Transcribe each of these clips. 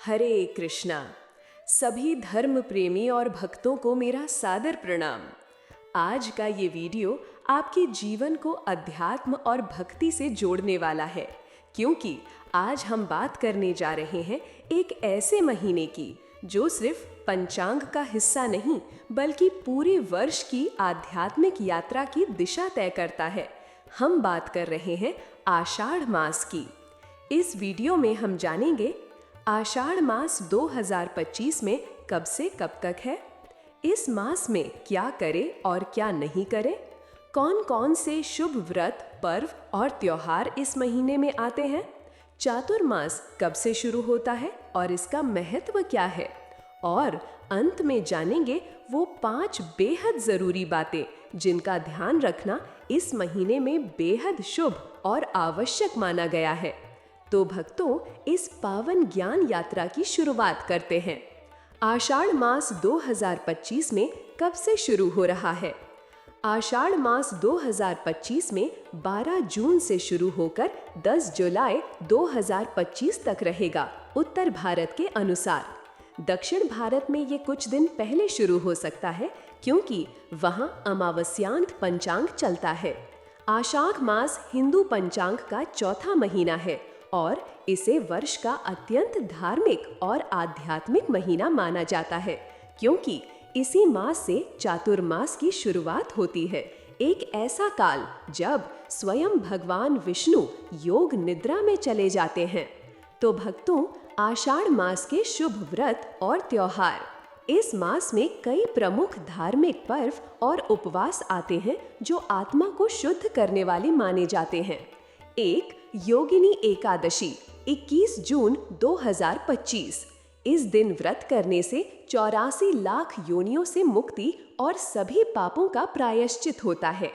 हरे कृष्णा। सभी धर्म प्रेमी और भक्तों को मेरा सादर प्रणाम। आज का ये वीडियो आपके जीवन को अध्यात्म और भक्ति से जोड़ने वाला है, क्योंकि आज हम बात करने जा रहे हैं एक ऐसे महीने की जो सिर्फ पंचांग का हिस्सा नहीं बल्कि पूरे वर्ष की आध्यात्मिक यात्रा की दिशा तय करता है। हम बात कर रहे हैं आषाढ़ मास की। इस वीडियो में हम जानेंगे आषाढ़ मास 2025 में कब से कब तक है, इस मास में क्या करें और क्या नहीं करें, कौन कौन से शुभ व्रत, पर्व और त्योहार इस महीने में आते हैं, चातुर्मास कब से शुरू होता है और इसका महत्व क्या है, और अंत में जानेंगे वो 5 बेहद जरूरी बातें जिनका ध्यान रखना इस महीने में बेहद शुभ और आवश्यक माना गया है। तो भक्तों, इस पावन ज्ञान यात्रा की शुरुआत करते हैं। आषाढ़ मास 2025 में कब से शुरू हो रहा है? आषाढ़ मास 2025 में 12 जून से शुरू होकर 10 जुलाई 2025 तक रहेगा, उत्तर भारत के अनुसार। दक्षिण भारत में ये कुछ दिन पहले शुरू हो सकता है, क्योंकि वहाँ अमावस्यांत पंचांग चलता है। आषाढ़ मास हिंदू पंचांग का चौथा महीना है और इसे वर्ष का अत्यंत धार्मिक और आध्यात्मिक महीना माना जाता है, क्योंकि इसी मास से चातुर्मास की शुरुआत होती है। एक ऐसा काल जब स्वयं भगवान विष्णु योग निद्रा में चले जाते हैं। तो भक्तों, आषाढ़ मास के शुभ व्रत और त्योहार। इस मास में कई प्रमुख धार्मिक पर्व और उपवास आते हैं जो आत्मा को शुद्ध करने वाले माने जाते हैं। एक योगिनी एकादशी 21 जून 2025। इस दिन व्रत करने से 84 लाख योनियों से मुक्ति और सभी पापों का प्रायश्चित होता है।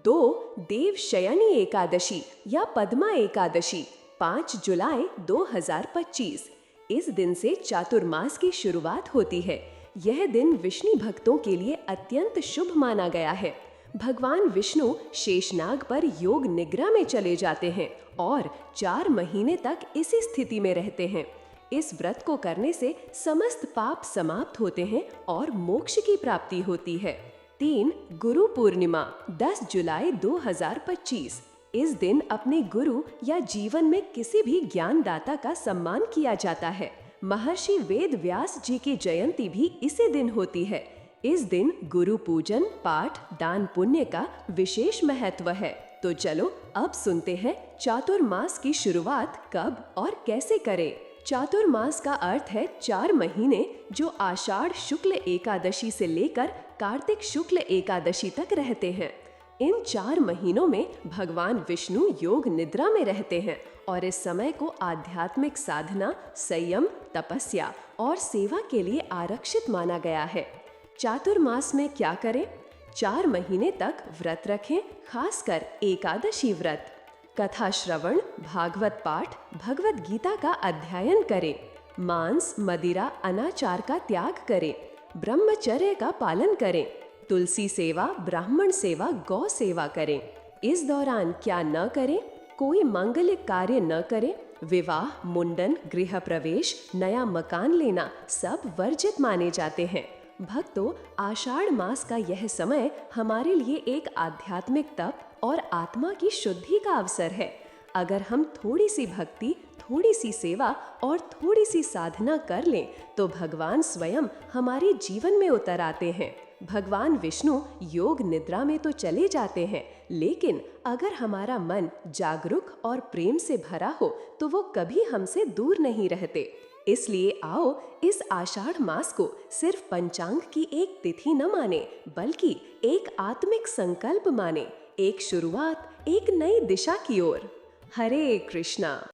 2 देवशयनी एकादशी या पद्मा एकादशी 5 जुलाई 2025। इस दिन से चातुर्मास की शुरुआत होती है। यह दिन विष्णु भक्तों के लिए अत्यंत शुभ माना गया है। भगवान विष्णु शेषनाग पर योग निद्रा में चले जाते हैं और 4 महीने तक इसी स्थिति में रहते हैं। इस व्रत को करने से समस्त पाप समाप्त होते हैं और मोक्ष की प्राप्ति होती है। 3 गुरु पूर्णिमा 10 जुलाई 2025। इस दिन अपने गुरु या जीवन में किसी भी ज्ञानदाता का सम्मान किया जाता है। महर्षि वेद व्यास जी की जयंती भी इसी दिन होती है। इस दिन गुरु पूजन, पाठ, दान पुण्य का विशेष महत्व है। तो चलो अब सुनते हैं चातुर्मास की शुरुआत कब और कैसे करें। चातुर्मास का अर्थ है 4 महीने जो आषाढ़ शुक्ल एकादशी से लेकर कार्तिक शुक्ल एकादशी तक रहते हैं। इन 4 महीनों में भगवान विष्णु योग निद्रा में रहते हैं और इस समय को आध्यात्मिक साधना, संयम, तपस्या और सेवा के लिए आरक्षित माना गया है। चातुर्मास में क्या करें? 4 महीने तक व्रत रखें, खासकर एकादशी व्रत। कथा श्रवण, भागवत पाठ, भगवत गीता का अध्ययन करें। मांस, मदिरा, अनाचार का त्याग करें। ब्रह्मचर्य का पालन करें। तुलसी सेवा, ब्राह्मण सेवा, गौ सेवा करें। इस दौरान क्या न करें? कोई मांगलिक कार्य न करें। विवाह, मुंडन, गृह प्रवेश, नया मकान लेना सब वर्जित माने जाते हैं। भक्तों, आषाढ़ मास का यह समय हमारे लिए एक आध्यात्मिक तप और आत्मा की शुद्धि का अवसर है। अगर हम थोड़ी सी भक्ति, थोड़ी सी सेवा और थोड़ी सी साधना कर लें तो भगवान स्वयं हमारे जीवन में उतर आते हैं। भगवान विष्णु योग निद्रा में तो चले जाते हैं, लेकिन अगर हमारा मन जागरूक और प्रेम से भरा हो तो वो कभी हमसे दूर नहीं रहते। इसलिए आओ इस आषाढ़ मास को सिर्फ पंचांग की एक तिथि न माने, बल्कि एक आत्मिक संकल्प माने, एक शुरुआत, एक नई दिशा की ओर। हरे कृष्णा।